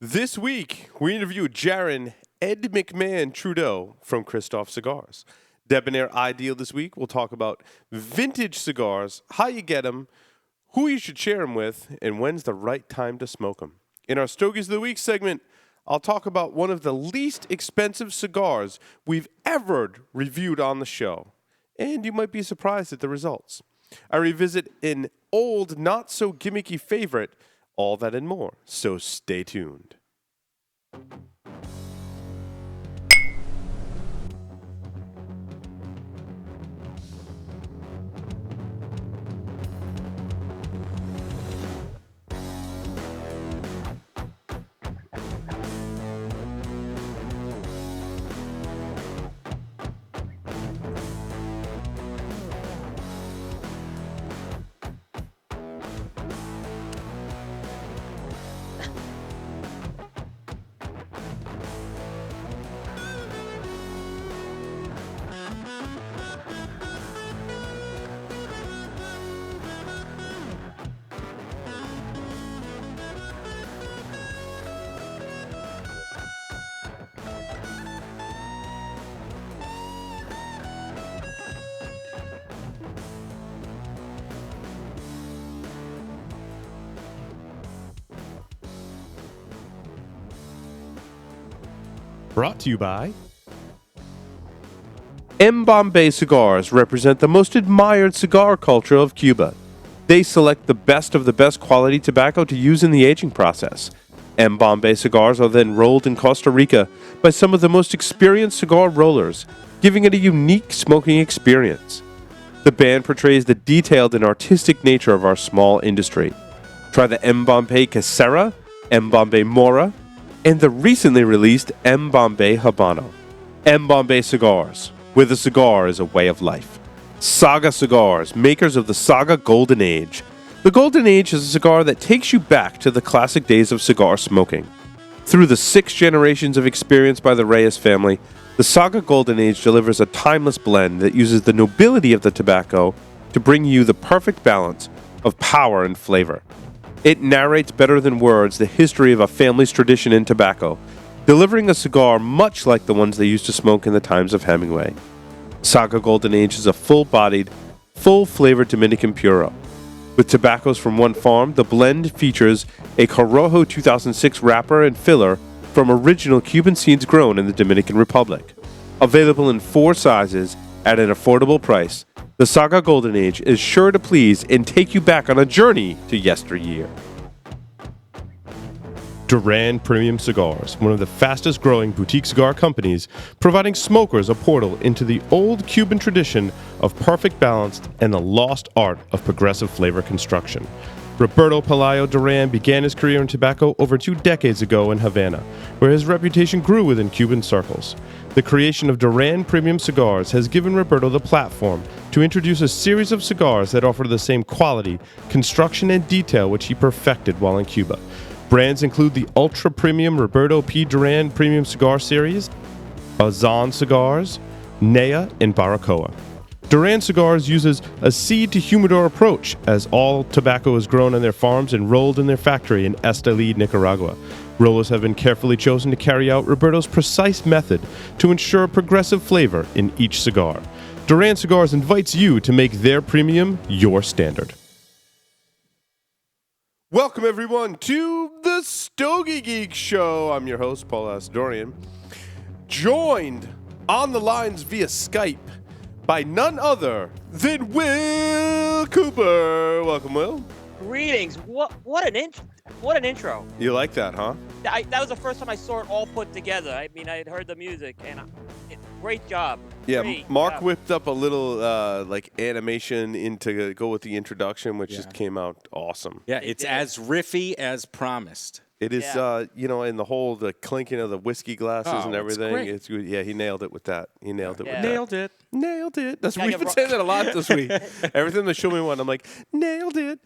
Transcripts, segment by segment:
This week, we interviewed Jarrid Ed McMahon Trudeau from Kristoff Cigars. Debonair Ideal this week, we'll talk about vintage cigars, how you get them, who you should share them with, and when's the right time to smoke them. In our Stogies of the Week segment, I'll talk about one of the least expensive cigars we've ever reviewed on the show. And you might be surprised at the results. I revisit an old, not-so-gimmicky favorite, all that and more, so stay tuned. Brought to you by M. Bombay Cigars represent the most admired cigar culture of Cuba. They select the best of the best quality tobacco to use in the aging process. M. Bombay cigars are then rolled in Costa Rica by some of the most experienced cigar rollers, giving it a unique smoking experience. The band portrays the detailed and artistic nature of our small industry. Try the M. Bombay Casera, M. Bombay Mora, and the recently released M. Bombay Habano. M. Bombay Cigars, where the cigar is a way of life. Saga Cigars, makers of the Saga Golden Age. The Golden Age is a cigar that takes you back to the classic days of cigar smoking. Through the 6 generations of experience by the Reyes family, the Saga Golden Age delivers a timeless blend that uses the nobility of the tobacco to bring you the perfect balance of power and flavor. It narrates better than words the history of a family's tradition in tobacco, delivering a cigar much like the ones they used to smoke in the times of Hemingway. Saga Golden Age is a full-bodied, full-flavored Dominican Puro. With tobaccos from one farm, the blend features a Corojo 2006 wrapper and filler from original Cuban seeds grown in the Dominican Republic. Available in 4 sizes at an affordable price, the Saga Golden Age is sure to please and take you back on a journey to yesteryear. Jarrid Premium Cigars, one of the fastest growing boutique cigar companies, providing smokers a portal into the old Cuban tradition of perfect balance and the lost art of progressive flavor construction. Roberto Pelayo Duran began his career in tobacco over 2 decades ago in Havana, where his reputation grew within Cuban circles. The creation of Jarrid Premium Cigars has given Roberto the platform to introduce a series of cigars that offer the same quality, construction, and detail which he perfected while in Cuba. Brands include the ultra-premium Roberto P. Duran Premium Cigar Series, Azan Cigars, Nea, and Baracoa. Duran Cigars uses a seed-to-humidor approach, as all tobacco is grown on their farms and rolled in their factory in Esteli, Nicaragua. Rollers have been carefully chosen to carry out Roberto's precise method to ensure progressive flavor in each cigar. Duran Cigars invites you to make their premium your standard. Welcome, everyone, to the Stogie Geeks Show. I'm your host, Paul Asdorian, joined on the lines via Skype by none other than Will Cooper. Welcome, Will. Greetings. What an intro. You like that, huh? That was the first time I saw it all put together. I mean, I had heard the music, and great job. Yeah, Great Mark job. whipped up a little animation to go with the introduction, which just came out awesome. Yeah, it's as riffy as promised. It is, Yeah. and the clinking of the whiskey glasses and it's everything. great. It's good. Yeah, he nailed it with that. He nailed it with Yeah. that. Nailed it. Nailed it. That's Yeah, we've yeah, been Ro- saying that a lot this week. Every time they show me one, I'm like, nailed it.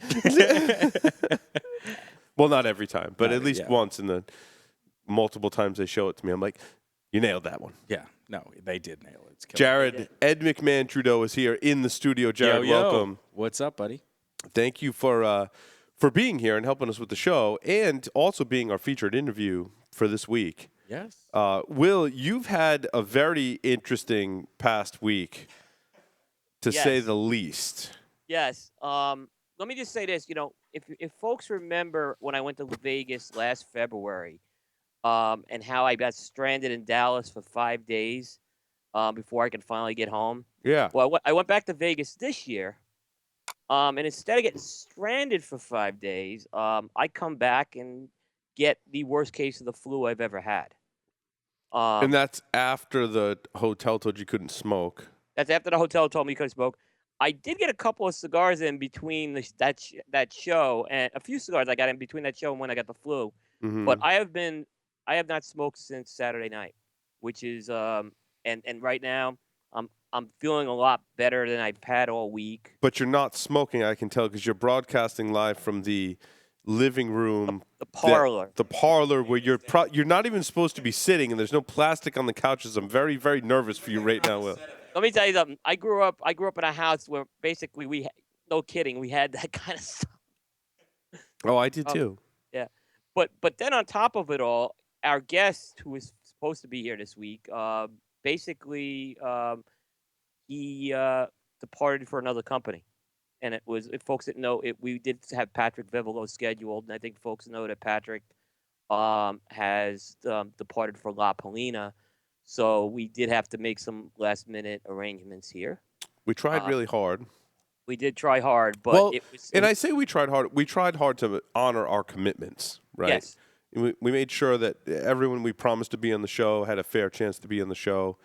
Well, not every time, but at least once in the multiple times they show it to me, I'm like, you nailed that one. Yeah, no, they did nail it. It's killer. Jarrid, Ed McMahon Trudeau is here in the studio. Jarrid, Yo, yo. welcome. What's up, buddy? Thank you for for being here and helping us with the show, and also being our featured interview for this week. Yes. Will, you've had a very interesting past week, to say the least. Yes. Let me just say this. If folks remember when I went to Vegas last February, and how I got stranded in Dallas for 5 days, before I could finally get home. Yeah. Well, I went back to Vegas this year, and instead of getting stranded for 5 days, I come back and get the worst case of the flu I've ever had. And that's after the hotel told you couldn't smoke. That's after the hotel told me you couldn't smoke. I did get a couple of cigars in between that show, and a few cigars I got in between that show and when I got the flu. Mm-hmm. But I have not smoked since Saturday night, which is and right now I'm feeling a lot better than I've had all week. But you're not smoking, I can tell, because you're broadcasting live from the living room, the parlor, the parlor where you're not even supposed to be sitting, and there's no plastic on the couches. I'm very, very nervous for you right now, Will. Let me tell you something. I grew up in a house where basically no kidding, we had that kind of stuff. Oh, I did too. Yeah, but then on top of it all, our guest who was supposed to be here this week, basically he departed for another company. And it was, if folks didn't know, we did have Patrick Vivolo scheduled, and I think folks know that Patrick has departed for La Polina, so we did have to make some last-minute arrangements here. We tried really hard. We did try hard, but I say we tried hard. We tried hard to honor our commitments, right? Yes. We made sure that everyone we promised to be on the show had a fair chance to be on the show.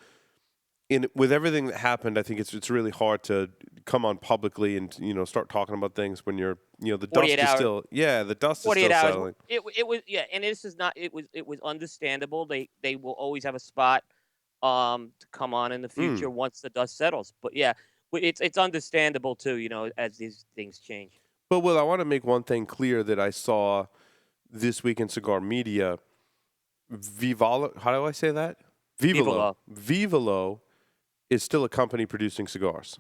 With everything that happened, I think it's really hard to come on publicly and start talking about things when you're the dust is still the dust is still settling. It was and this is not it was understandable. They will always have a spot to come on in the future once the dust settles. But yeah, it's understandable too. As these things change. But Will, I want to make one thing clear that I saw this week in cigar media. Vivalo, how do I say that? Vivalo is still a company producing cigars.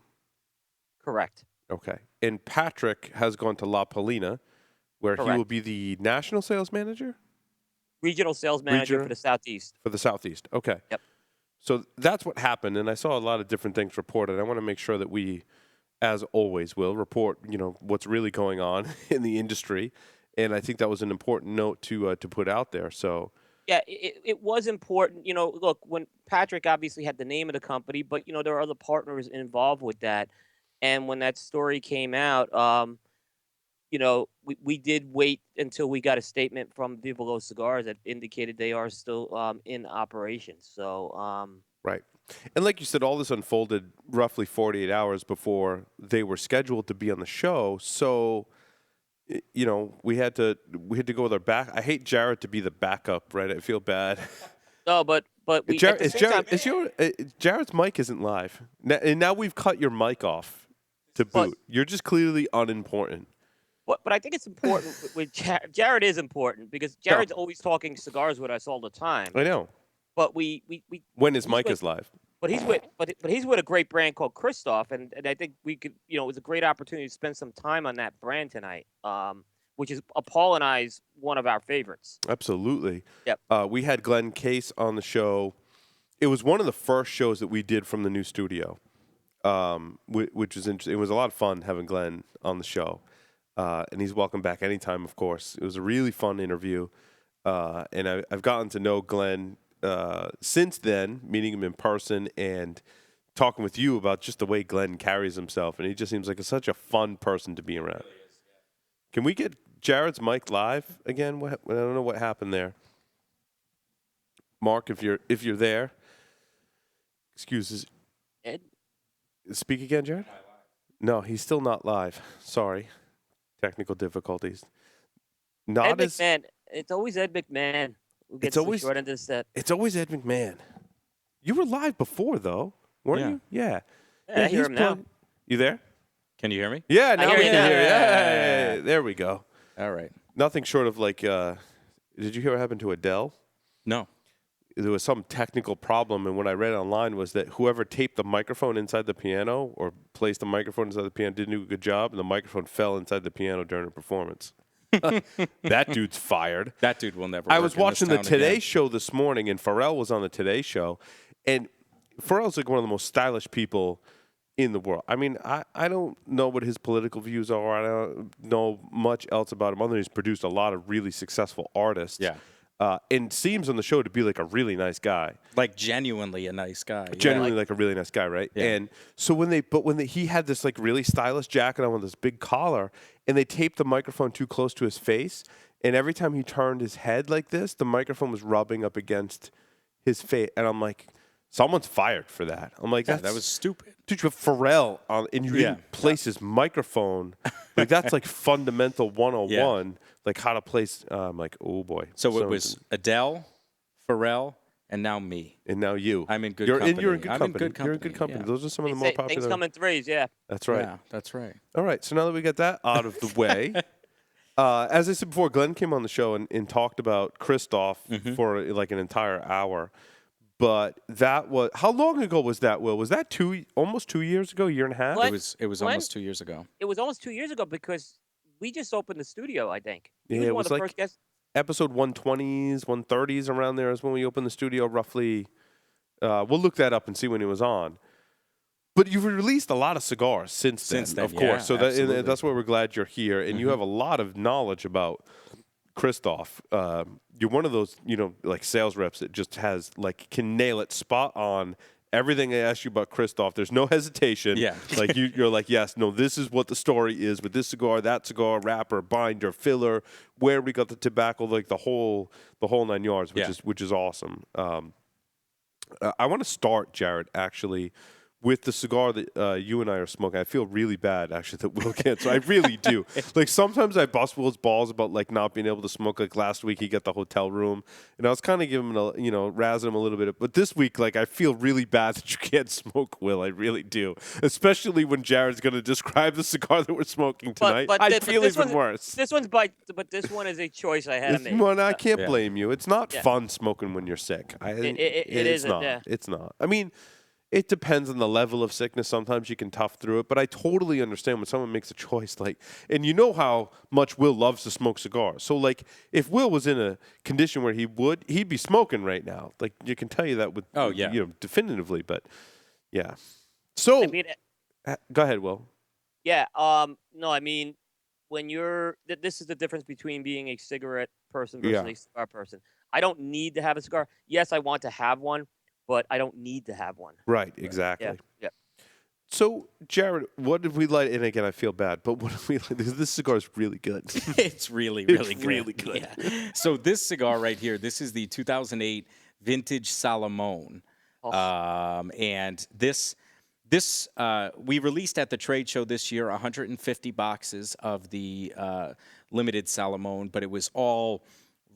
Correct. Okay. And Patrick has gone to La Polina, where he will be the national sales manager? Regional sales manager for the Southeast. For the Southeast. Okay. Yep. So that's what happened, and I saw a lot of different things reported. I want to make sure that we, as always, will report, what's really going on in the industry, and I think that was an important note to put out there. So. Yeah, it was important. Look, when Patrick obviously had the name of the company, but, there are other partners involved with that. And when that story came out, we did wait until we got a statement from Vivolo Cigars that indicated they are still in operation. So, right. And like you said, all this unfolded roughly 48 hours before they were scheduled to be on the show. So, we had to go with our back. I hate Jarrid to be the backup, right? I feel bad. No, but we. Jarrid's mic isn't live, and now we've cut your mic off to boot. You're just clearly unimportant. But I think it's important with Jarrid is important because Jarrid's always talking cigars with us all the time. I know. But we when his mic is live. But he's with a great brand called Kristoff, and I think we could, it was a great opportunity to spend some time on that brand tonight, which is Paul and I's one of our favorites. Absolutely. Yep. We had Glenn Case on the show. It was one of the first shows that we did from the new studio, which was interesting. It was a lot of fun having Glenn on the show, and he's welcome back anytime, of course. It was a really fun interview, and I've gotten to know Glenn since then, meeting him in person and talking with you about just the way Glenn carries himself, and he just seems like such a fun person to be around. Can we get Jarrid's mic live again? I don't know what happened there. Mark, if you're there, excuses. Ed? Speak again, Jarrid? No, he's still not live. Sorry, technical difficulties. Ed McMahon. It's always Ed McMahon. It's always short end of the set. It's always Ed McMahon. You were live before, though, weren't you? Yeah. I hear him now. You there? Can you hear me? Yeah, now we can hear you. Yeah. There we go. All right. Nothing short of did you hear what happened to Adele? No. there was some technical problem, and what I read online was that whoever taped the microphone inside the piano or placed the microphone inside the piano didn't do a good job, and the microphone fell inside the piano during a performance. That dude's fired. That dude will never. I work was in this watching the town Today again. Show this morning, and Pharrell was on the Today Show, and Pharrell's like one of the most stylish people in the world. I mean, I don't know what his political views are. I don't know much else about him other than he's produced a lot of really successful artists. Yeah. And seems on the show to be like a really nice guy. Like genuinely a nice guy. Genuinely like a really nice guy, right? Yeah. And so he had this like really stylish jacket on with this big collar, and they taped the microphone too close to his face, and every time he turned his head like this, the microphone was rubbing up against his face, and I'm like, someone's fired for that. I'm like, Yeah, that was stupid. Dude, you have Pharrell on, and you didn't place his microphone. Like that's like fundamental 101, like how to place. I'm like, oh boy. So it was Adele, Pharrell, and now me. And now you. I'm in good you're company. You're in good I'm company. in good You're in company, good company. yeah. Those are some of the They more say popular. things come in threes, yeah. That's right. Yeah, that's right. All right. So now that we got that out of the way, as I said before, Glenn came on the show and talked about Kristoff for like an entire hour. But that was, how long ago was that, Will? Was that almost 2 years ago, year and a half? What? It was When? almost 2 years ago. It was almost 2 years ago because we just opened the studio, I think. He Yeah, it was was one of the like first guests. episode 120s, 130s around there is when we opened the studio roughly. We'll look that up and see when he was on. But you've released a lot of cigars since then, of course. Yeah, So absolutely. that's why we're glad you're here. And you have a lot of knowledge about Kristoff. You're one of those, like sales reps that just can nail it spot on. Everything I ask you about Kristoff, there's no hesitation. Yeah. Like you're like, yes, no, this is what the story is with this cigar, that cigar, wrapper, binder, filler, where we got the tobacco, like the whole 9 yards, which is awesome. I want to start, Jarrid, actually, with the cigar that you and I are smoking. I feel really bad, actually, that Will can't. So I really do. Like, sometimes I bust Will's balls about, like, not being able to smoke. Like, last week he got the hotel room. And I was kind of giving him, razzing him a little bit. But this week, like, I feel really bad that you can't smoke, Will. I really do. Especially when Jarrid's going to describe the cigar that we're smoking tonight. I feel even worse. This one is a choice I had to make. Well, I can't blame you. It's not Yeah. fun smoking when you're sick. It it's isn't, not. yeah. It's not. I mean, it depends on the level of sickness. Sometimes you can tough through it, but I totally understand when someone makes a choice. Like, and you know how much Will loves to smoke cigars. So, like, if Will was in a condition where he'd be smoking right now. Like, you can tell you that with, definitively. But yeah. So, I mean, go ahead, Will. yeah. No, I mean, when this is the difference between being a cigarette person versus a cigar person. I don't need to have a cigar. Yes, I want to have one, but I don't need to have one. Right, exactly. Yeah. So, Jarrid, what did we light? And again, I feel bad, but what did we light? This cigar is really good. It's really good. Yeah. So this cigar right here, this is the 2008 Vintage Salomon. And this we released at the trade show this year 150 boxes of the limited Salomon, but it was all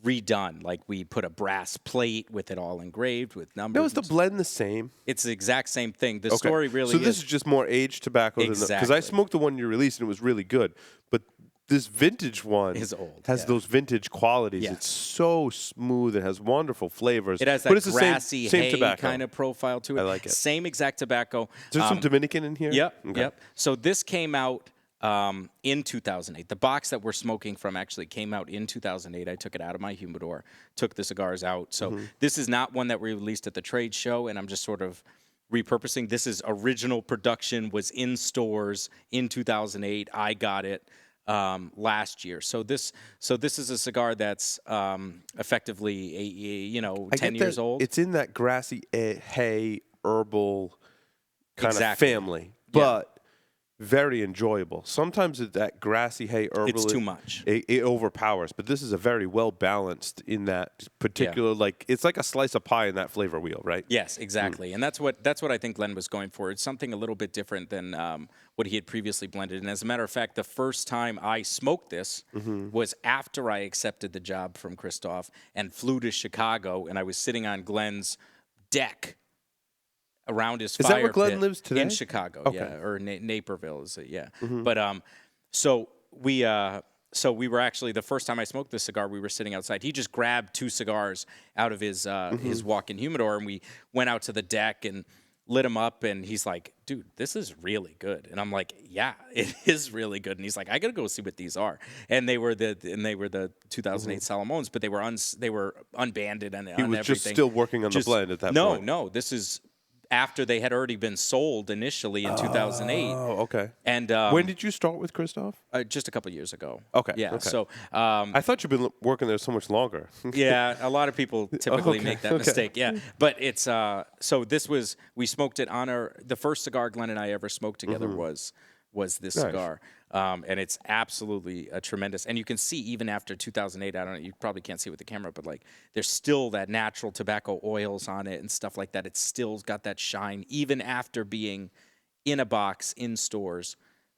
redone. Like, we put a brass plate with it all engraved with numbers. Now, is the blend the same? It's the exact same thing. The story really So this is just more aged tobacco than because I Exactly. smoked the one you released and it was really good, but this vintage one Is old, has those vintage qualities. Yeah. It's so smooth. It has wonderful flavors. It has but that it's grassy the same hay tobacco. kind of profile to it. I like it. Same exact tobacco. Is there some Dominican in here? Yep, Okay. yep. So this came out in 2008. The box that we're smoking from actually came out in 2008. I took it out of my humidor, took the cigars out. So this is not one that we released at the trade show, and I'm just sort of repurposing. This is original production, was in stores in 2008. I got it last year. So this is a cigar that's effectively 10 years old. It's in that grassy hay herbal kind of Exactly. family, but very enjoyable. Sometimes that grassy hay herbal, It's too much. It overpowers, but this is a very well balanced in that particular. Like, it's like a slice of pie in that flavor wheel, right? Yes, exactly, and that's what I think Glenn was going for. It's something a little bit different than what he had previously blended. And as a matter of fact, the first time I smoked this was after I accepted the job from Kristoff and flew to Chicago, and I was sitting on Glenn's deck around his fire Is that where Glenn pit lives today? in Chicago, Okay. yeah, or Naperville is it, yeah. But so we So we were actually, the first time I smoked this cigar, we were sitting outside. He just grabbed 2 cigars out of his walk-in humidor, and we went out to the deck and lit them up. And he's like, "Dude, this is really good." And I'm like, "Yeah, it is really good." And he's like, "I gotta go see what these are." And they were the 2008 Salamones, but they were unbanded and He was everything. just still working on the blend at that point. No, this is after they had already been sold initially in 2008. Oh, okay. And when did you start with Kristoff? just a couple years ago. Okay. Yeah. Okay. So I thought you'd been working there so much longer. yeah, a lot of people typically Okay, make that mistake. Yeah, but it's so this was, we smoked it on the first cigar Glenn and I ever smoked together was this cigar, and it's absolutely a tremendous. And you can see even after 2008, I don't know, you probably can't see it with the camera, but like there's still that natural tobacco oils on it and stuff like that. It's still got that shine even after being in a box in stores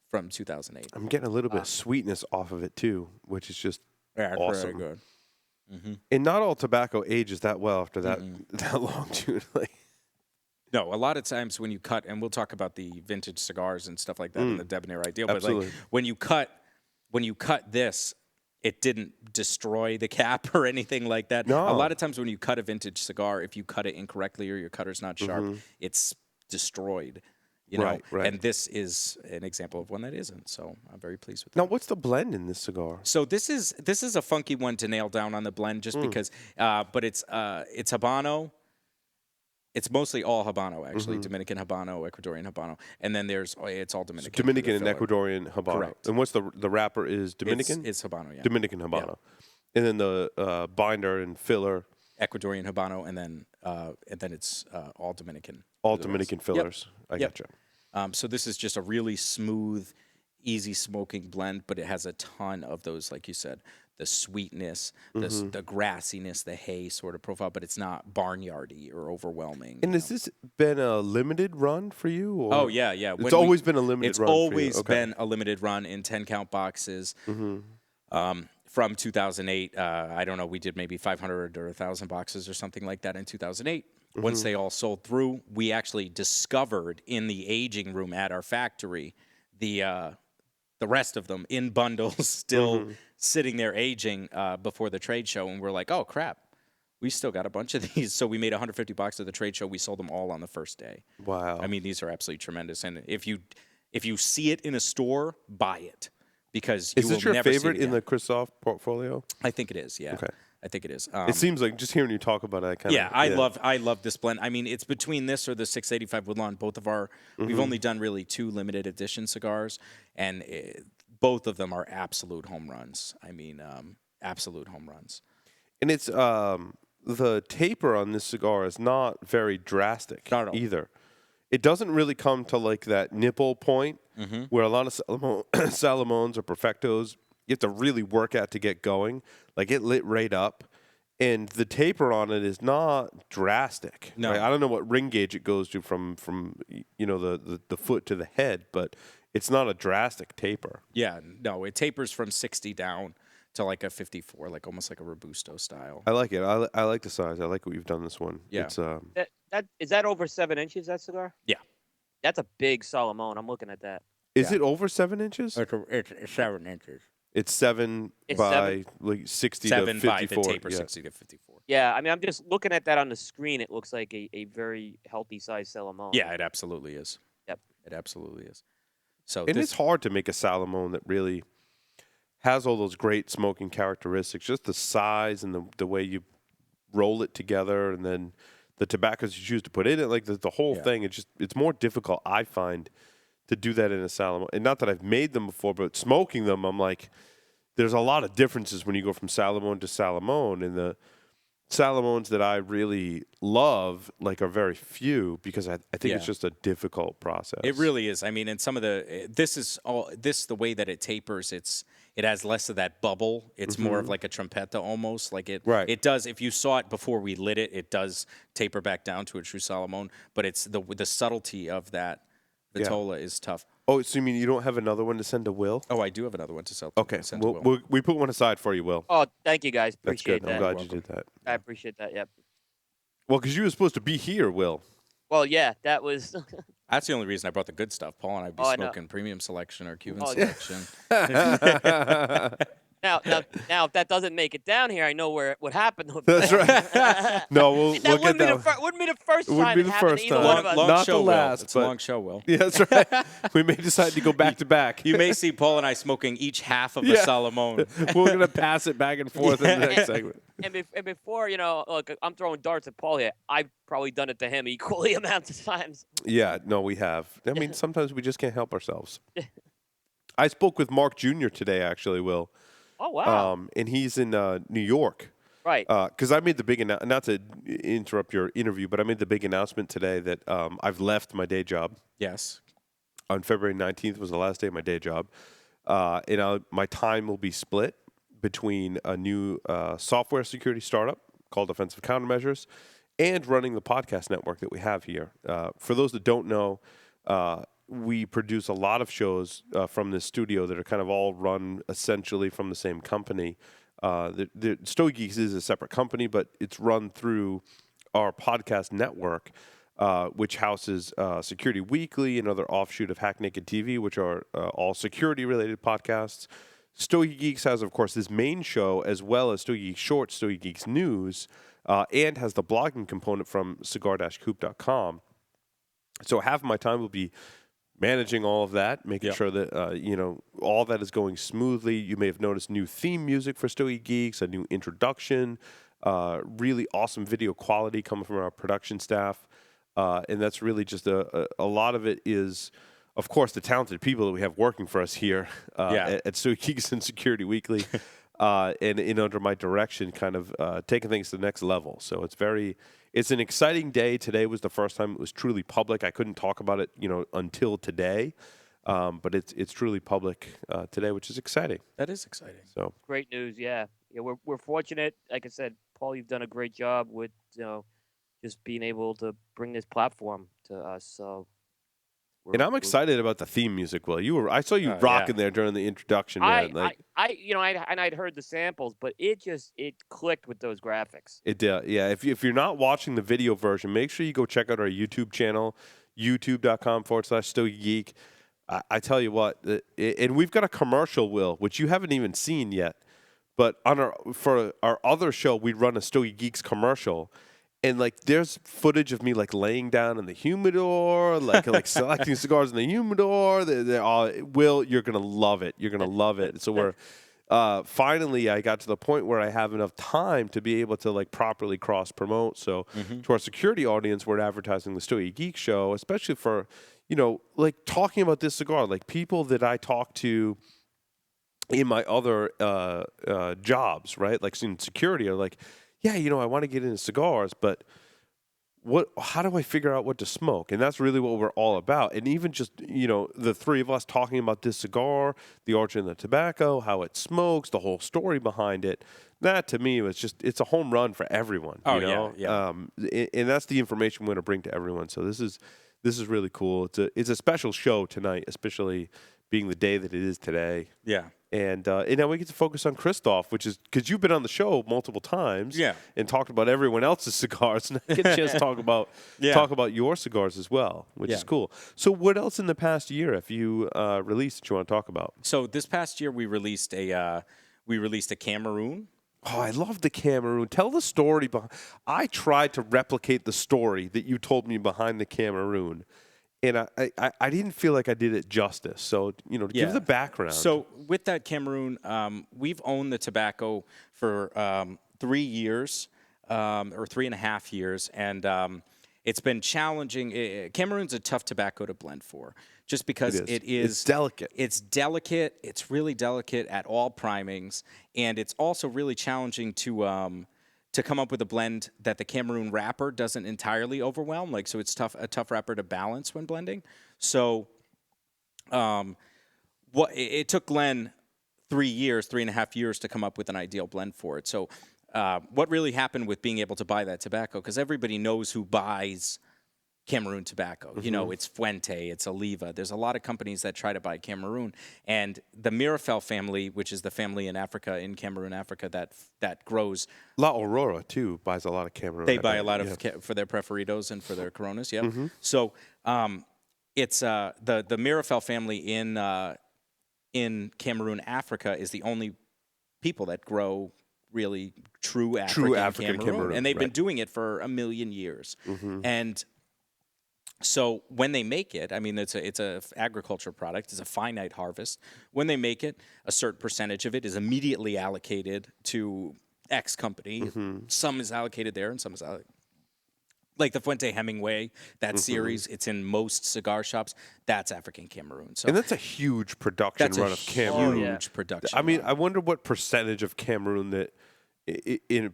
from 2008. I'm getting a little bit of sweetness off of it too, which is just awesome. Very good. And not all tobacco ages that well after that long too. Like, no, a lot of times when you cut, and we'll talk about the vintage cigars and stuff like that in the Debonair Ideal, but Absolutely. like when you cut this, it didn't destroy the cap or anything like that. No. A lot of times when you cut a vintage cigar, if you cut it incorrectly or your cutter's not sharp, it's destroyed. You know, Right. And this is an example of one that isn't. So I'm very pleased with that. now, what's the blend in this cigar? So this is a funky one to nail down on the blend, just because. But it's Habano. It's mostly all Habano, actually. Dominican Habano, Ecuadorian Habano, and then it's all Dominican. Dominican and Ecuadorian Habano. Correct. And what's the wrapper is Dominican? It's Habano, yeah. Dominican Habano. And then the binder and filler. Ecuadorian Habano, and then it's all Dominican. All for the Dominican rest. fillers. I Yep. gotcha. So this is just a really smooth, easy smoking blend, but it has a ton of those, like you said, the sweetness, the grassiness, the hay sort of profile, but it's not barnyardy or overwhelming. And has this been a limited run for you? Or? Oh, yeah. It's always been a limited It's run for you. always Okay. been a limited run in 10-count boxes. From 2008, I don't know, we did maybe 500 or 1,000 boxes or something like that in 2008. Once they all sold through, we actually discovered in the aging room at our factory the rest of them in bundles still sitting there aging before the trade show. And we're like, oh, crap. We still got a bunch of these. So we made 150 boxes at the trade show. We sold them all on the first day. Wow. I mean, these are absolutely tremendous. And if you see it in a store, buy it. Because Is this your never see it favorite in again. the Kristoff portfolio? I think it is, yeah. Okay. I think it is. It seems like just hearing you talk about it, I kind of. Yeah, I love this blend. I mean, it's between this or the 685 Woodlawn. Both of our, we've only done really 2 limited edition cigars, and both of them are absolute home runs. I mean, absolute home runs. And it's the taper on this cigar is not very drastic Not at all. either. It doesn't really come to like that nipple point where a lot of Salamones or Perfectos you have to really work at to get going. Like it lit right up, and the taper on it is not drastic. No. Right? I don't know what ring gauge it goes to from the foot to the head, but it's not a drastic taper. Yeah, no, it tapers from 60 down to like a 54, like almost like a Robusto style. I like it. I like the size. I like what you've done this one. Yeah. It's Is that over 7 inches? That cigar? Yeah. That's a big Salomon. I'm looking at that. Is it over 7 inches? It's 7 inches. It's 7 It's by like 60 7 to by 54. the taper, yeah. 60 to 54. Yeah, I mean, I'm just looking at that on the screen. It looks like a very healthy size Salomon. Yeah, it absolutely is. Yep. It absolutely is. So And this, it's hard to make a Salomon that really has all those great smoking characteristics. Just the size and the way you roll it together, and then the tobaccos you choose to put in it, like the whole thing. It's more difficult, I find, to do that in a Salomon. And not that I've made them before, but smoking them, I'm like, there's a lot of differences when you go from Salomon to Salomon. And the Salomons that I really love are very few because I think it's just a difficult process. it really is. I mean, and some of the way that it tapers, it has less of that bubble. It's more of like a trompetta almost. Like it does. If you saw it before we lit it, it does taper back down to a true Salomon. But it's the subtlety of that vitola is tough. Oh, so you mean you don't have another one to send to Will? Oh, I do have another one to sell. Okay, send to well, Will. we put one aside for you, Will. Oh, thank you guys. That's Appreciate good. that. I'm glad Welcome. you did that. I appreciate that. Yep. Well, because you were supposed to be here, Will. Well, yeah, that was. That's the only reason I brought the good stuff. Paul and I'd be Oh, I know. smoking premium selection or Cuban Oh, yeah. selection. Now, if that doesn't make it down here, I know what happened. That's right. No, we'll That get wouldn't be that. wouldn't be the first It wouldn't time be it the happened first to either time. one of us. Long Not show, the Will. last, It's but a long show, Will. Yeah, that's right. We may decide to go back to back. You may see Paul and I smoking each half of a Yeah. Salamone. We're gonna pass it back and forth in the next segment. And before, look, I'm throwing darts at Paul here. I've probably done it to him equally amounts of times. Yeah, no, we have. I mean, sometimes we just can't help ourselves. I spoke with Mark Jr. today, actually, Will. Oh, wow. And he's in New York. Right. Because I made the big announcement, not to interrupt your interview, but I made the big announcement today that I've left my day job. Yes. On February 19th was the last day of my day job. And my time will be split between a new software security startup called Offensive Countermeasures and running the podcast network that we have here. For those that don't know, we produce a lot of shows from this studio that are kind of all run essentially from the same company. The Stogie Geeks is a separate company, but it's run through our podcast network, which houses Security Weekly, another offshoot of Hack Naked TV, which are all security-related podcasts. Stogie Geeks has, of course, this main show, as well as Stogie Geeks Shorts, Stogie Geeks News, and has the blogging component from cigar-coop.com. So half of my time will be managing all of that, making sure that all that is going smoothly. You may have noticed new theme music for Stogie Geeks, a new introduction, really awesome video quality coming from our production staff, and that's really just a lot of it is, of course, the talented people that we have working for us here at Stogie Geeks and Security Weekly, and under my direction, kind of taking things to the next level. So it's an exciting day. Today was the first time it was truly public. I couldn't talk about it, until today, but it's truly public today, which is exciting. That is exciting. So Great news, yeah. We're fortunate. Like I said, Paul, you've done a great job with just being able to bring this platform to us. So. And I'm excited about the theme music, Will. I saw you rocking there during the introduction, man. I'd heard the samples, but it clicked with those graphics. It did, yeah. If you're not watching the video version, make sure you go check out our YouTube channel, youtube.com/StogieGeek. I tell you what, and we've got a commercial, Will, which you haven't even seen yet. But for our other show, we run a Stogie Geeks commercial. And there's footage of me laying down in the humidor, like selecting cigars in the humidor. Will, you're gonna love it. You're gonna love it. So we're finally, I got to the point where I have enough time to be able to properly cross promote. So to our security audience, we're advertising the Stogie Geek Show, especially for talking about this cigar. People that I talk to in my other jobs, right? In security, are yeah, I want to get into cigars, but how do I figure out what to smoke? And that's really what we're all about. And even just, the three of us talking about this cigar, the origin of the tobacco, how it smokes, the whole story behind it, that to me it's a home run for everyone. Yeah. And that's the information we're going to bring to everyone. So this is really cool. It's a special show tonight, especially being the day that it is today. Yeah. And now we get to focus on Kristoff, which is because you've been on the show multiple times, and talked about everyone else's cigars, and I get a chance to talk about your cigars as well, which is cool. So, what else in the past year have you released that you want to talk about? So this past year we released a Cameroon. Oh, I love the Cameroon. Tell the story behind. I tried to replicate the story that you told me behind the Cameroon. And I didn't feel like I did it justice. So, give the background. So with that Cameroon, we've owned the tobacco for 3 years or 3.5 years. And it's been challenging. Cameroon's a tough tobacco to blend for just because it is. It's delicate. It's delicate. It's really delicate at all primings. And it's also really challenging to come up with a blend that the Cameroon wrapper doesn't entirely overwhelm. So it's a tough wrapper to balance when blending. So it took Glenn 3.5 years to come up with an ideal blend for it. So what really happened with being able to buy that tobacco, because everybody knows who buys Cameroon tobacco. It's Fuente, it's Oliva. There's a lot of companies that try to buy Cameroon. And the Mirafel family, which is the family in Africa, in Cameroon, Africa, that grows. La Aurora, too, buys a lot of Cameroon. They buy a lot of for their Preferidos and for their Coronas, So it's the Mirafel family in Cameroon, Africa, is the only people that grow really true African Cameroon. And they've been doing it for 1 million years. And so when they make it, I mean, it's a agriculture product. It's a finite harvest. When they make it, a certain percentage of it is immediately allocated to X company. Some is allocated there, and some is allocated. Like the Fuente Hemingway, that series, it's in most cigar shops. That's African Cameroon. So And that's a huge production run of Cameroon. Huge production. I mean, I wonder what percentage of Cameroon that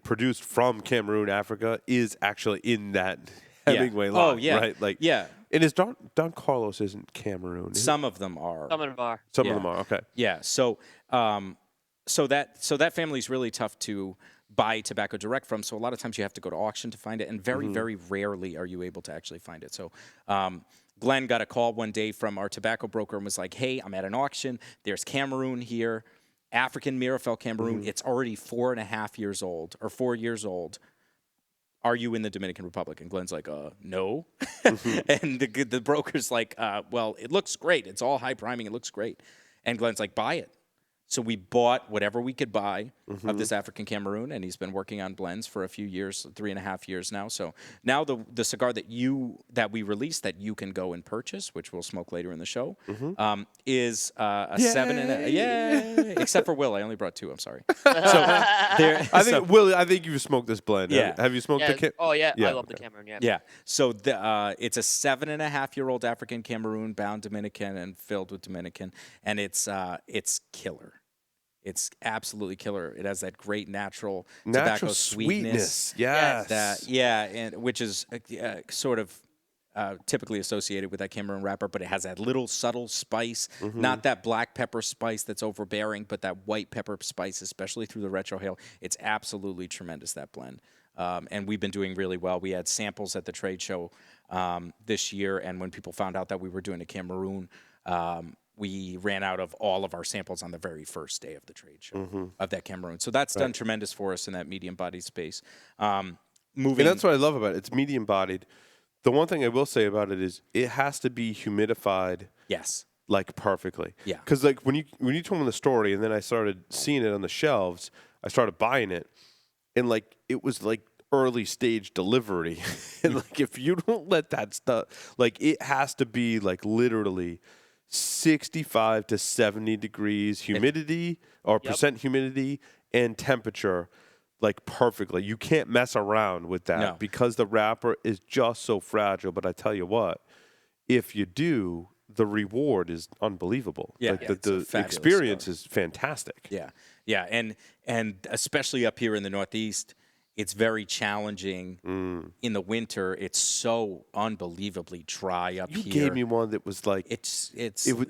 produced from Cameroon, Africa, is actually in that Hemingway line. Oh, yeah. Right? Like, yeah. And is Don Carlos isn't Cameroon? Is Some of them are. Some of them are. Some of them are. Okay. Yeah. So that family's really tough to buy tobacco direct from. So a lot of times you have to go to auction to find it, and very, very rarely are you able to actually find it. So Glenn got a call one day from our tobacco broker and was like, "Hey, I'm at an auction. There's Cameroon here, African Mirafel Cameroon. It's already 4.5 years old, or 4 years old. Are you in the Dominican Republic?" And Glenn's like, no. And the broker's like, well, it looks great. It's all high priming. It looks great. And Glenn's like, buy it. So we bought whatever we could buy of this African Cameroon, and he's been working on blends for a few years, 3.5 years now. So now the cigar that we released that you can go and purchase, which we'll smoke later in the show, is a 7.5. Yeah, except for Will, I only brought 2. I'm sorry. So Will, I think you've smoked this blend. Yeah. Have you smoked the? Oh yeah, I love the Cameroon. Yeah. Yeah. So it's a 7.5-year-old African Cameroon, bound Dominican and filled with Dominican, and it's killer. It's absolutely killer. It has that great natural tobacco sweetness. Yes. And which is sort of typically associated with that Cameroon wrapper, but it has that little subtle spice, not that black pepper spice that's overbearing, but that white pepper spice, especially through the retrohale. It's absolutely tremendous, that blend. And we've been doing really well. We had samples at the trade show this year, and when people found out that we were doing a Cameroon, we ran out of all of our samples on the very first day of the trade show of that Cameroon. So that's done tremendous for us in that medium-bodied space. And that's what I love about it. It's medium-bodied. The one thing I will say about it is it has to be humidified. Yes. Like perfectly. Yeah. Because like when you told me the story, and then I started seeing it on the shelves, I started buying it, and like it was like early stage delivery, and like if you don't let that stuff, like it has to be like literally 65 to 70 degrees humidity or percent humidity and temperature, like perfectly. You can't mess around with that because the wrapper is just so fragile. But I tell you what, if you do, the reward is unbelievul. Yeah, like the experience is fantastic. Yeah, yeah, and especially up here in the Northeast, it's very challenging in the winter. It's so unbelievably dry up here. You gave me one that was like it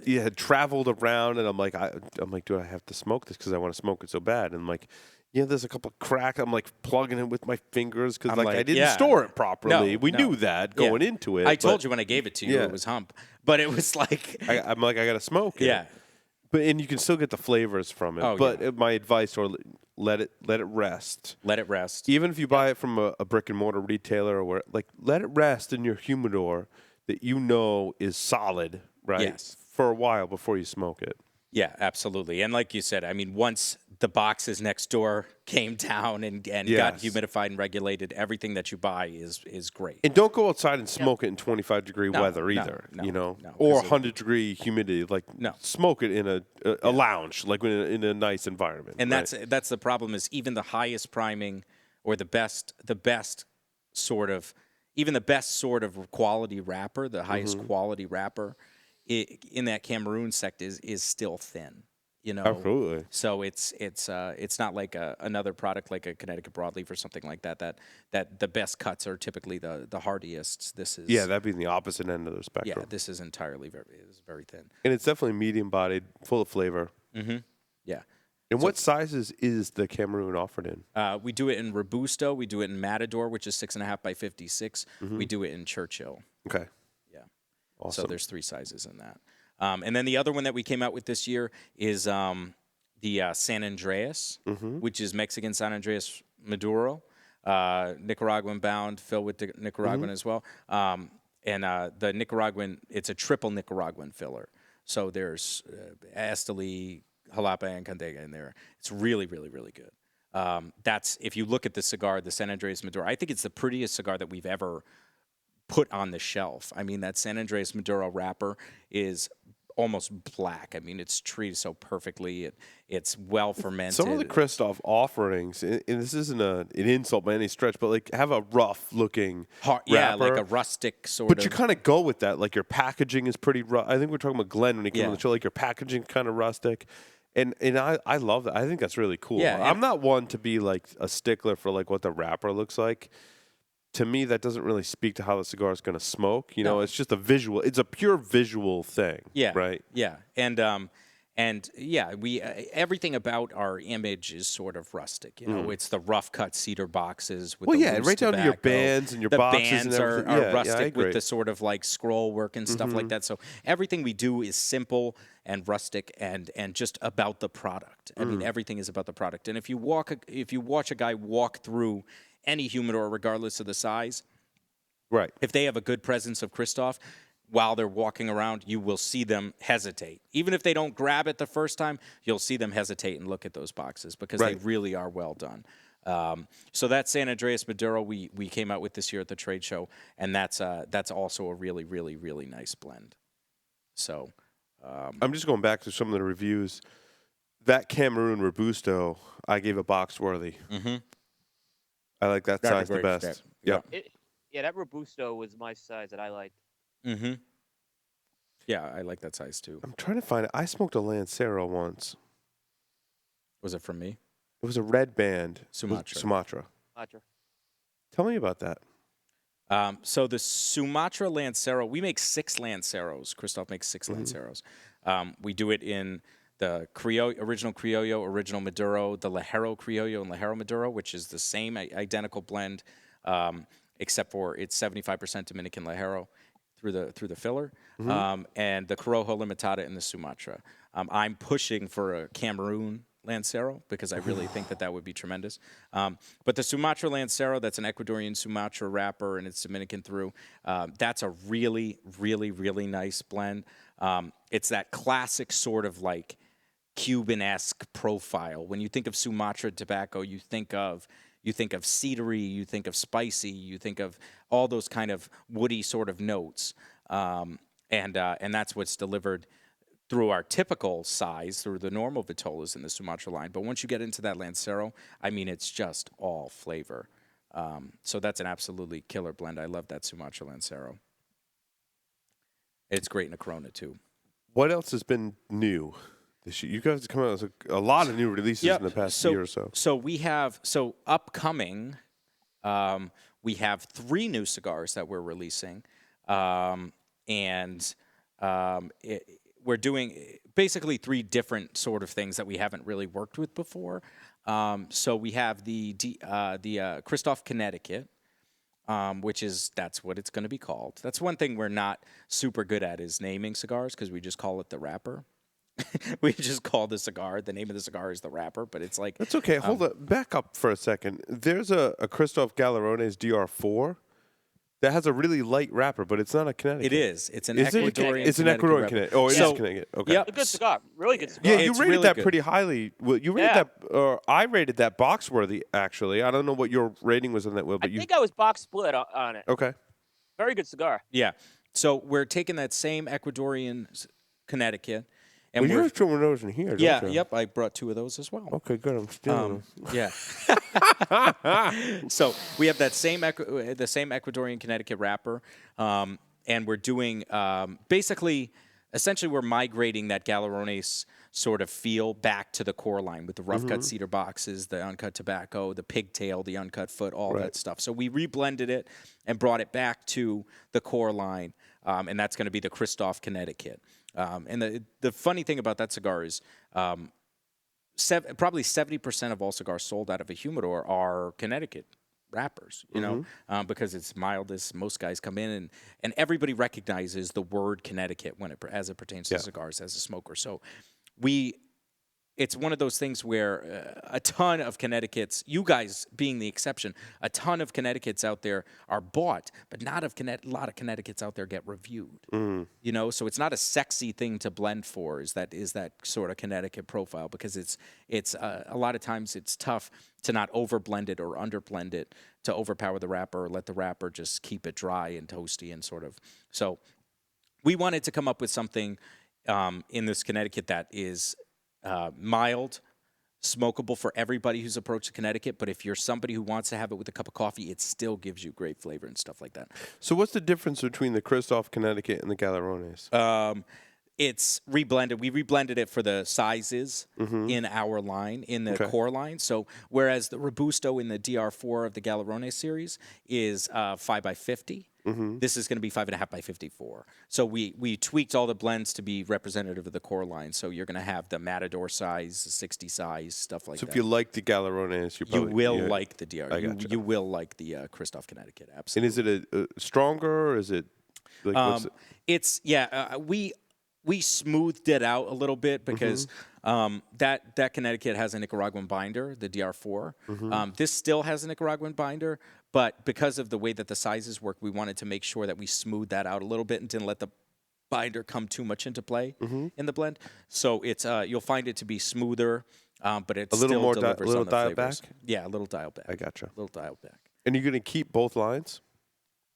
had traveled around, and I'm like, do I have to smoke this because I want to smoke it so bad? And I'm like, yeah, there's a couple of cracks. I'm like plugging it with my fingers because like I didn't store it properly. We knew that going into it. I told you when I gave it to you it was hump, but it was like I'm like I gotta smoke it. Yeah. And you can still get the flavors from it. My advice, or let it rest. Let it rest. Even if you buy it from a brick and mortar retailer, or where, like, let it rest in your humidor that you know is solid, right? Yes. For a while before you smoke it. Yeah, absolutely. And like you said, I mean, once the boxes next door came down and got humidified and regulated, everything that you buy is great. And don't go outside and smoke it in 25-degree weather either, or 100-degree humidity. Like, smoke it in a lounge, like in a nice environment. And that's the problem, is even the highest priming or the best sort of quality wrapper, the highest quality wrapper in that Cameroon sect is still thin. Absolutely. So it's not like another product like a Connecticut broadleaf or something like that the best cuts are typically the hardiest. This is that'd be the opposite end of the spectrum. Yeah, this is entirely very thin. And it's definitely medium-bodied, full of flavor. Mm-hmm. Yeah. And what sizes is the Cameroon offered in? We do it in Robusto. We do it in Matador, which is 6.5 by 56. We do it in Churchill. Okay. Yeah. Awesome. So there's 3 sizes in that. And then the other one that we came out with this year is the San Andreas, which is Mexican San Andreas Maduro, Nicaraguan bound, filled with the Nicaraguan as well. And the Nicaraguan, it's a triple Nicaraguan filler. So there's Esteli, jalapa and candega in there. It's really, really, really good. That's if you look at the cigar, the San Andreas Maduro. I think it's the prettiest cigar that we've ever put on the shelf. I mean, that San Andreas Maduro wrapper is almost black. I mean, it's treated so perfectly. It's well fermented. Some of the Kristoff offerings, and this isn't an insult by any stretch, but like have a rough looking yeah, wrapper. like a rustic sort But of. you kind of go with that. Like your packaging is pretty rough. I think we're talking about Glenn when he came on the show. Like your packaging kind of rustic. And I love that. I think that's really cool. Yeah, I'm not one to be like a stickler for like what the wrapper looks like. To me, that doesn't really speak to how the cigar is going to smoke. You know, it's just a visual. It's a pure visual thing. Yeah. Right. Yeah. And yeah, we everything about our image is sort of rustic. You know, it's the rough cut cedar boxes with the loose right down to your tobacco. bands and your the boxes bands and are, everything. are rustic with agree. the sort of like scroll work and stuff like that. So everything we do is simple and rustic and just about the product. I mean, everything is about the product. And if you watch a guy walk through any humidor, regardless of the size, Right. if they have a good presence of Kristoff, while they're walking around, you will see them hesitate. Even if they don't grab it the first time, you'll see them hesitate and look at those boxes because they really are well done. So that San Andreas Maduro we came out with this year at the trade show, and that's also a really, really, really nice blend. So I'm just going back to some of the reviews. That Cameroon Robusto, I gave a box worthy. Mm-hmm. I like that size the best. Step. Yep. Yeah, that Robusto was my size that I liked. Mm-hmm. Yeah, I like that size too. I'm trying to find it. I smoked a Lancero once. Was it from me? It was a red band. Sumatra. Sumatra. Tell me about that. So the Sumatra Lancero, we make 6 Lanceros. Kristoff makes 6 Lanceros. We do it in the original Criollo, original Maduro, the Ligero Criollo, and Ligero Maduro, which is the same identical blend, except for it's 75% Dominican Ligero through the filler, and the Corojo Limitada and the Sumatra. I'm pushing for a Cameroon Lancero because I really think that would be tremendous. But the Sumatra Lancero, that's an Ecuadorian Sumatra wrapper, and it's Dominican through. That's a really, really, really nice blend. It's that classic sort of like Cuban-esque profile. When you think of Sumatra tobacco, you think of cedary, you think of spicy, you think of all those kind of woody sort of notes, and that's what's delivered through our typical size, through the normal Vitolas in the Sumatra line. But once you get into that Lancero, I mean, it's just all flavor. So that's an absolutely killer blend. I love that Sumatra Lancero. It's great in a Corona too. What else has been new this year? You guys have come out with a lot of new releases in the past year or so. So we have upcoming. We have 3 new cigars that we're releasing, we're doing basically 3 different sort of things that we haven't really worked with before. So we have the Kristoff Connecticut, that's what it's going to be called. That's one thing we're not super good at is naming cigars because we just call it the wrapper. We just call the cigar. The name of the cigar is the wrapper, but it's like... That's okay. Hold on. Back up for a second. There's a Kristoff Galerones DR4 that has a really light wrapper, but it's not a Connecticut. It is. It's an Is it? Ecuadorian It's an Ecuadorian Connecticut. Oh, it is Connecticut. Okay. Yep. A good cigar. Really good cigar. Yeah, you It's rated really that good. pretty highly. Well, you rated that, or I rated that box worthy, actually. I don't know what your rating was on that, Will, but I think I was box split on it. Okay. Very good cigar. Yeah. So we're taking that same Ecuadorian Connecticut. And Well, you we're, have 2 of those in here, don't you? yep, I brought 2 of those as well. Okay, good. I'm stealing them. Yeah. So we have that same the same Ecuadorian Connecticut wrapper, and we're doing essentially we're migrating that Galerones sort of feel back to the core line with the rough cut cedar boxes, the uncut tobacco, the pigtail, the uncut foot, all that stuff. So we reblended it and brought it back to the core line, and that's going to be the Kristoff Connecticut. And the funny thing about that cigar is probably 70% of all cigars sold out of a humidor are Connecticut wrappers, you know, because it's mildest. Most guys come in and everybody recognizes the word Connecticut as it pertains to cigars as a smoker. So we it's one of those things where a ton of Connecticut's, you guys being the exception, a ton of Connecticut's out there are bought, but not a lot of Connecticut's out there get reviewed. You know, so it's not a sexy thing to blend for. Is that sort of Connecticut profile, because it's a lot of times it's tough to not overblend it or underblend it to overpower the wrapper, or let the wrapper just keep it dry and toasty and sort of. So we wanted to come up with something in this Connecticut that is mild, smokable for everybody who's approached Connecticut. But if you're somebody who wants to have it with a cup of coffee, it still gives you great flavor and stuff like that. So what's the difference between the Kristoff Connecticut and the Galerones? It's reblended. We reblended it for the sizes in our line, in the core line. So whereas the Robusto in the DR4 of the Galerone series is 5x50, this is going to be 5.5 by 54. So we tweaked all the blends to be representative of the core line. So you're going to have the Matador size, 60 size, stuff like that. So if you like the Galerones, you will like the DR. You will like the Kristoff Connecticut, absolutely. And is it a stronger, or is it like what's it? It's we smoothed it out a little bit because that Connecticut has a Nicaraguan binder, the DR4. This still has a Nicaraguan binder, but because of the way that the sizes work, we wanted to make sure that we smoothed that out a little bit and didn't let the binder come too much into play in the blend. So it's you'll find it to be smoother, but it's A little still more delivers little on the dial flavors. back? Yeah, a little dial back. I gotcha. A little dial back. And you're going to keep both lines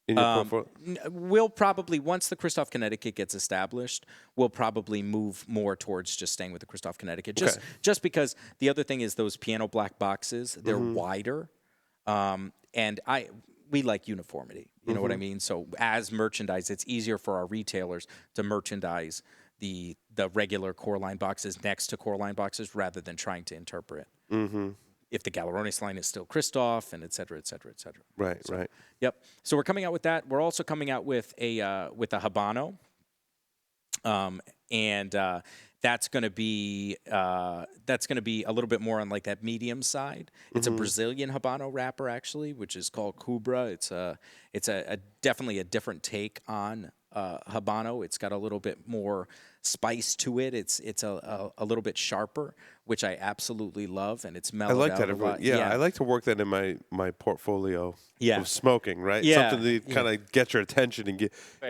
in your portfolio? We'll probably, once the Kristoff Connecticut gets established, we'll probably move more towards just staying with the Kristoff Connecticut. Just because the other thing is those piano black boxes, they're wider. And we like uniformity. You know what I mean? So as merchandise, it's easier for our retailers to merchandise the regular core line boxes next to core line boxes rather than trying to interpret. If the Galerones line is still Kristoff, and et cetera, et cetera, et cetera. Right, So, right. Yep. So we're coming out with that. We're also coming out with a Habano, and that's going to be a little bit more on like that medium side. It's a Brazilian Habano wrapper actually, which is called Cubra. It's a definitely a different take on Habano. It's got a little bit more spice to it. It's a little bit sharper, which I absolutely love, and it's mellowed I like out that. a lot. I like to work that in my portfolio of smoking, right? Yeah. Something to kind of get your attention and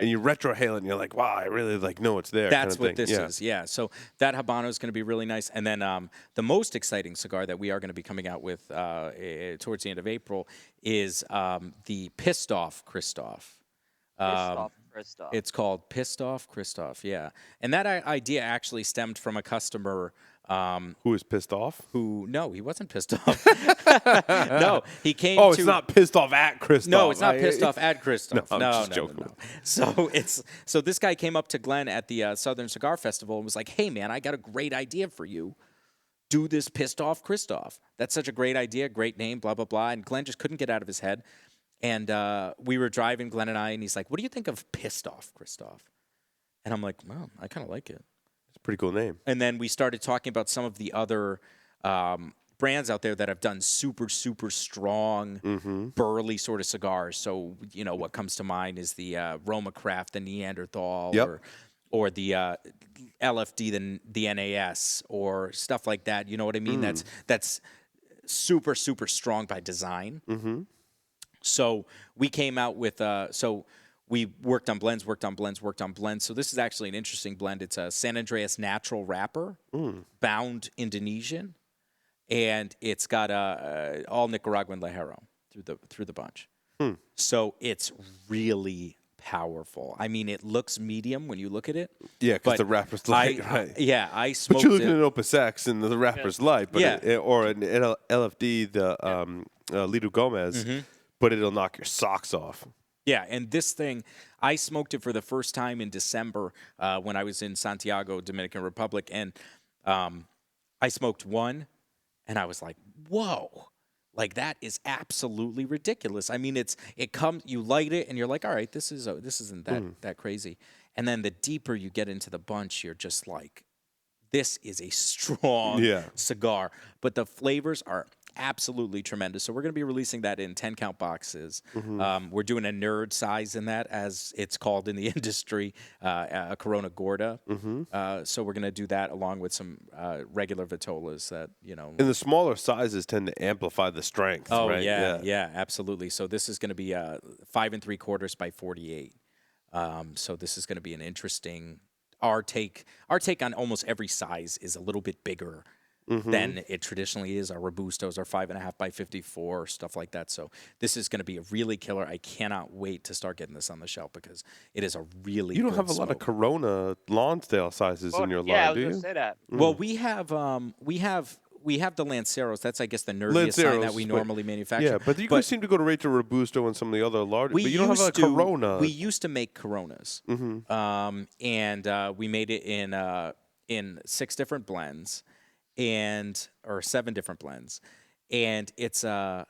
you retrohale it, and you're like, wow, I really know it's there. That's kind of what this is. Yeah. So that Habano is going to be really nice. And then the most exciting cigar that we are going to be coming out with towards the end of April is the Pissed Off Kristoff. Kristoff. It's called Pissed Off Kristoff, yeah. And that idea actually stemmed from a customer who is pissed off? No, he wasn't pissed off. No, he came to... it's not pissed off at Kristoff. No, it's not pissed off at Kristoff. No, I'm just joking. No. So this guy came up to Glenn at the Southern Cigar Festival and was like, hey, man, I got a great idea for you. Do this Pissed Off Kristoff. That's such a great idea, great name, blah, blah, blah. And Glenn just couldn't get out of his head. And we were driving, Glenn and I, and he's like, what do you think of Pissed Off Kristoff? And I'm like, well, I kind of like it. It's a pretty cool name. And then we started talking about some of the other brands out there that have done super, super strong, burly sort of cigars. So, you know, what comes to mind is the Roma Craft, the Neanderthal, or the LFD, the NAS, or stuff like that. You know what I mean? That's super, super strong by design. So we came out with we worked on blends. So this is actually an interesting blend. It's a San Andreas natural wrapper, bound Indonesian, and it's got all Nicaraguan Lajero through the bunch. So it's really powerful. I mean, it looks medium when you look at it. Yeah, because the wrapper's light. I smoked but you're looking at Opus X and the wrapper's light, but or an LFD, the Lido Gomez. But it'll knock your socks off. Yeah, and this thing, I smoked it for the first time in December when I was in Santiago, Dominican Republic, and I smoked one, and I was like, whoa. Like, that is absolutely ridiculous. I mean, you light it, and you're like, all right, this isn't that crazy. And then the deeper you get into the bunch, you're just like, this is a strong cigar. But the flavors are absolutely tremendous. So we're going to be releasing that in 10-count boxes. Mm-hmm. We're doing a nerd size in that, as it's called in the industry, a Corona Gorda. Mm-hmm. So we're going to do that along with some regular Vitolas that, And the smaller sizes tend to amplify the strength, Oh, right? yeah, absolutely. So this is going to be 5 3/4 by 48. So this is going to be an interesting. Our take on almost every size is a little bit bigger than it traditionally is. Our Robustos are 5.5 by 54, stuff like that. So this is going to be a really killer. I cannot wait to start getting this on the shelf because it is a really. You don't good have a lot of smoke. Corona Lonsdale sizes in your Yeah, I line, was do gonna you? say that. Well, we have the Lanceros. That's, I guess, the nerdiest sign that we Lanceros, normally manufacture. Yeah, but you guys seem to go right to Robusto and some of the other large. But you don't have a Corona. We used to make Coronas, and we made it in 6 different blends, or 7 different blends, and it's the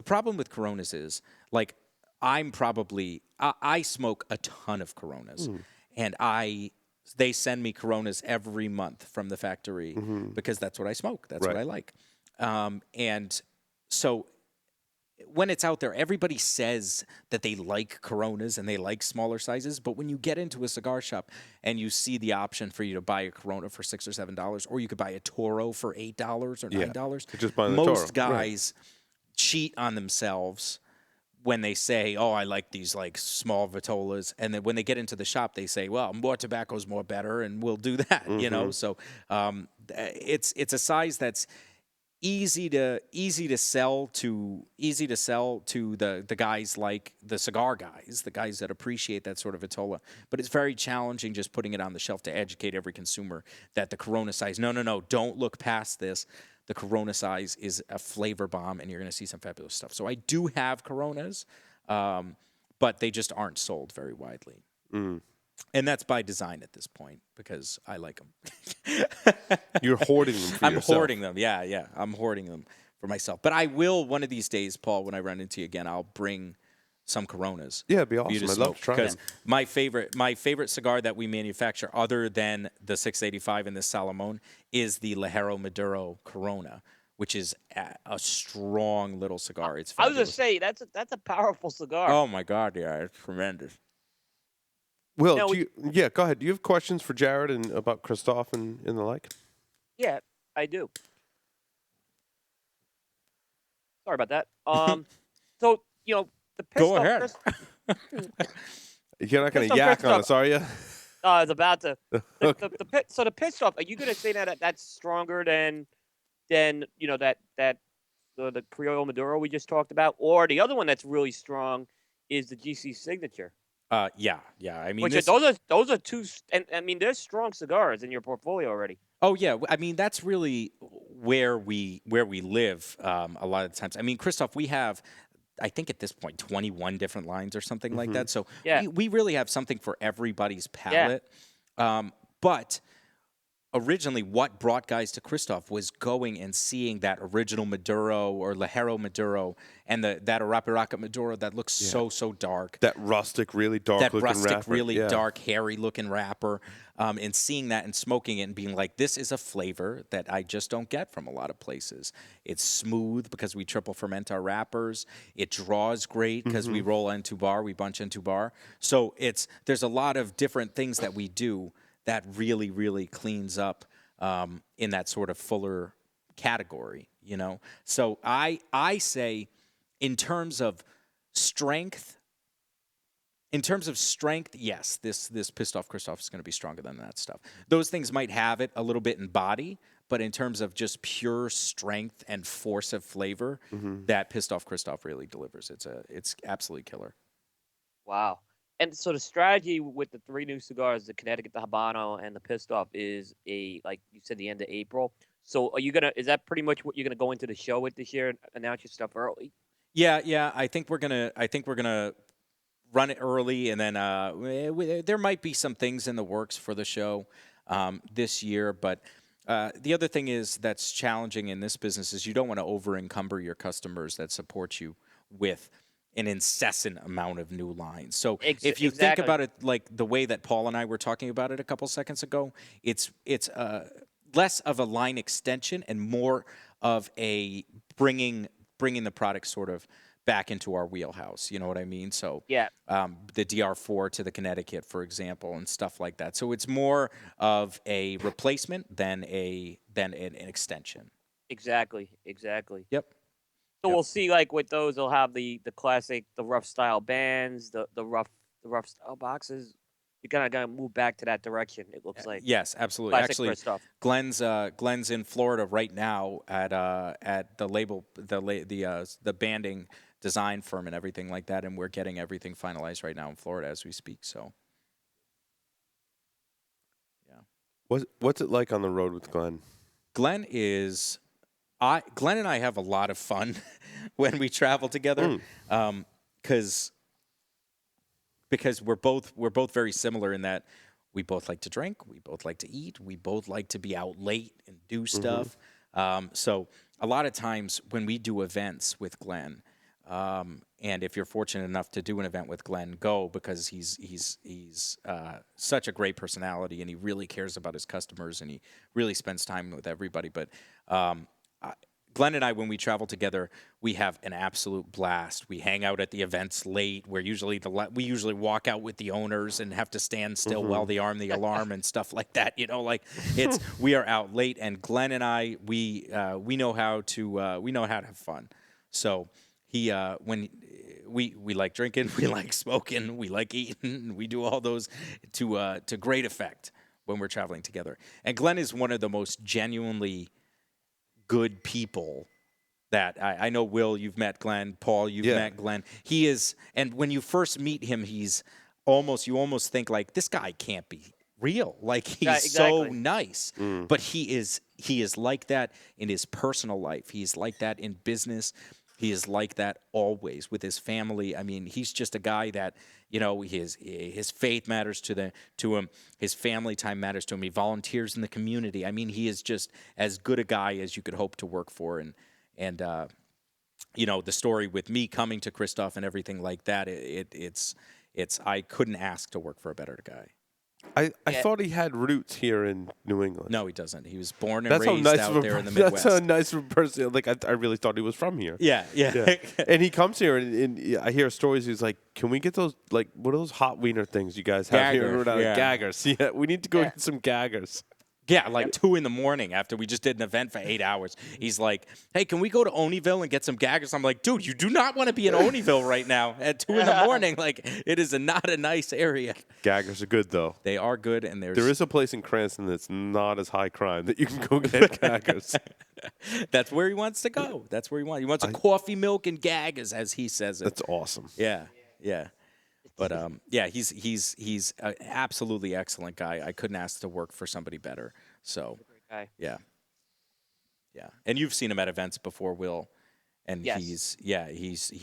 problem with Coronas is like I smoke a ton of Coronas, and they send me Coronas every month from the factory because that's what I smoke. That's what I like. And so when it's out there, everybody says that they like Coronas and they like smaller sizes. But when you get into a cigar shop and you see the option for you to buy a Corona for $6 or $7, or you could buy a Toro for $8 or $9, just buy the most Toro. guys cheat on themselves when they say, "Oh, I like these like small Vitolas," and then when they get into the shop, they say, "Well, more tobacco is more better," and we'll do that. So it's a size that's easy to sell to the guys, like the cigar guys, the guys that appreciate that sort of Vitola. But it's very challenging just putting it on the shelf to educate every consumer that the Corona size. No, don't look past this. The Corona size is a flavor bomb, and you're going to see some fabulous stuff. So I do have Coronas, but they just aren't sold very widely. And that's by design at this point because I like them. You're hoarding them for I'm yourself. hoarding them. Yeah. I'm hoarding them for myself. But I will one of these days, Paul, when I run into you again, I'll bring some Coronas. Yeah, it'd be for you awesome. I'd love to try because them. my favorite cigar that we manufacture, other than the 685 and the Salomon, is the Ligero Maduro Corona, which is a strong little cigar. It's I was fabulous. gonna say that's a powerful cigar. Oh my God, yeah, it's tremendous. Will, Now, go ahead. Do you have questions for Jarrid and about Kristoff and the like? Yeah, I do. Sorry about that. So the Go Kristoff ahead. You're not going to Kristoff, yak on Kristoff. us, are you? I was about to. So the Kristoff, are you gonna say that that's stronger than that the Criollo Maduro we just talked about, or the other one that's really strong is the GC Signature? Yeah. I mean, those are two, and I mean, there's strong cigars in your portfolio already. Oh yeah, I mean that's really where we live a lot of the times. I mean, Kristoff, we have, I think at this point, 21 different lines or something like that. So we really have something for everybody's palate. But originally, what brought guys to Kristoff was going and seeing that original Maduro or Ligero Maduro and that Arapiraca Maduro that looks so dark. That rustic, really dark looking wrapper. Dark, hairy looking wrapper. And seeing that and smoking it and being like, this is a flavor that I just don't get from a lot of places. It's smooth because we triple ferment our wrappers. It draws great because we roll into bar, we bunch into bar. So there's a lot of different things that we do that really, really cleans up in that sort of fuller category, So I say, in terms of strength, yes, this Pissed Off Kristoff is going to be stronger than that stuff. Those things might have it a little bit in body, but in terms of just pure strength and force of flavor, that Pissed Off Kristoff really delivers. It's absolutely killer. Wow. And so the strategy with the 3 new cigars, the Connecticut, the Habano, and the Pissed Off, is like you said, the end of April. So is that pretty much what you're gonna go into the show with this year and announce your stuff early? Yeah. I think we're gonna run it early, and then there might be some things in the works for the show this year. But the other thing that's challenging in this business is you don't want to over encumber your customers that support you with an incessant amount of new lines. So if you think about it like the way that Paul and I were talking about it a couple seconds ago, it's less of a line extension and more of a bringing the product sort of back into our wheelhouse. You know what I mean? So Yeah. the DR4 to the Connecticut, for example, and stuff like that. So it's more of a replacement than an extension. Exactly. Yep. So Yep. we'll see. Like with those, they'll have the classic, the rough style bands, the rough style boxes. You're gonna move back to that direction. It looks like. Yes, absolutely. Classic Actually, Kristoff. Glenn's in Florida right now at the label the banding design firm and everything like that, and we're getting everything finalized right now in Florida as we speak. So, yeah. What's it like on the road with Glenn? Glenn and I have a lot of fun when we travel together, because we're both very similar in that we both like to drink, we both like to eat, we both like to be out late and do stuff. So a lot of times when we do events with Glenn, and if you're fortunate enough to do an event with Glenn, go, because he's such a great personality, and he really cares about his customers, and he really spends time with everybody. But Glenn and I, when we travel together, we have an absolute blast. We hang out at the events late. We usually walk out with the owners and have to stand still while they arm the alarm and stuff like that. You know, like we are out late, and Glenn and I, we know how to have fun. So when we like drinking, we like smoking, we like eating, we do all those to great effect when we're traveling together. And Glenn is one of the most genuinely good people that I know. Will, you've met Glenn. Paul, you've met Glenn. He is, and when you first meet him, you almost think like, this guy can't be real. Like, he's so nice. But he is like that in his personal life. He's like that in business. He is like that always with his family. I mean, he's just a guy that, you know, his faith matters to him. His family time matters to him. He volunteers in the community. I mean, he is just as good a guy as you could hope to work for. And you know, the story with me coming to Kristoff and everything like that, it's I couldn't ask to work for a better guy. I thought he had roots here in New England. No, he doesn't. He was born and raised out there in the Midwest. That's a nice person. Like, I really thought he was from here. Yeah. And he comes here, and I hear stories. He's like, "Can we get those? Like, what are those hot wiener things you guys have here? Gaggers. Yeah, we need to go get some gaggers." Yeah, like 2 a.m. after we just did an event for 8 hours. He's like, "Hey, can we go to Oneyville and get some gaggers?" I'm like, "Dude, you do not want to be in Oneyville right now at 2 a.m. Like, it is not a nice area." Gaggers are good, though. They are good, and there is a place in Cranston that's not as high crime that you can go get gaggers. That's where he wants to go. That's where he wants. He wants a coffee, milk, and gaggers, as he says it. That's awesome. Yeah. But he's an absolutely excellent guy. I couldn't ask to work for somebody better. So yeah. And you've seen him at events before, Will, and he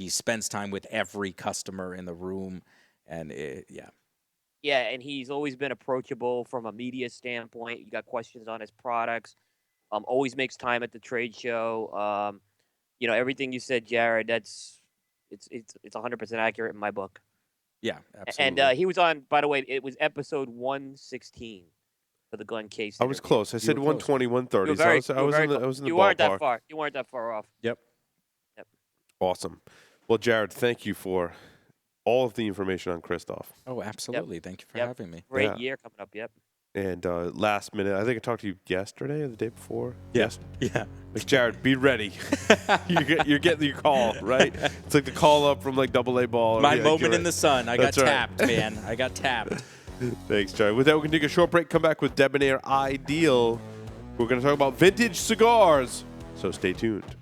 spends time with every customer in the room, and and he's always been approachable from a media standpoint. You got questions on his products. Always makes time at the trade show. You know, everything you said, Jarrid. It's 100% accurate in my book. Yeah, absolutely. And he was on, by the way, it was episode 116 for the Glenn Case. I was close. I said 120, 130. I was in the ballpark. You weren't that far. You weren't that far off. Yep. Awesome. Well, Jarrid, thank you for all of the information on Kristoff. Oh, absolutely. Thank you for having me. Great year coming up. Yep. And last minute, I think I talked to you yesterday or the day before. Yes. Yeah. Like, Jarrid, be ready. you're getting your call, right? It's like the call up from like AA ball. My moment in the sun. I got tapped, man. I got tapped. Thanks, Jarrid. With that, we're going to take a short break, come back with Debonair Ideal. We're going to talk about vintage cigars. So stay tuned.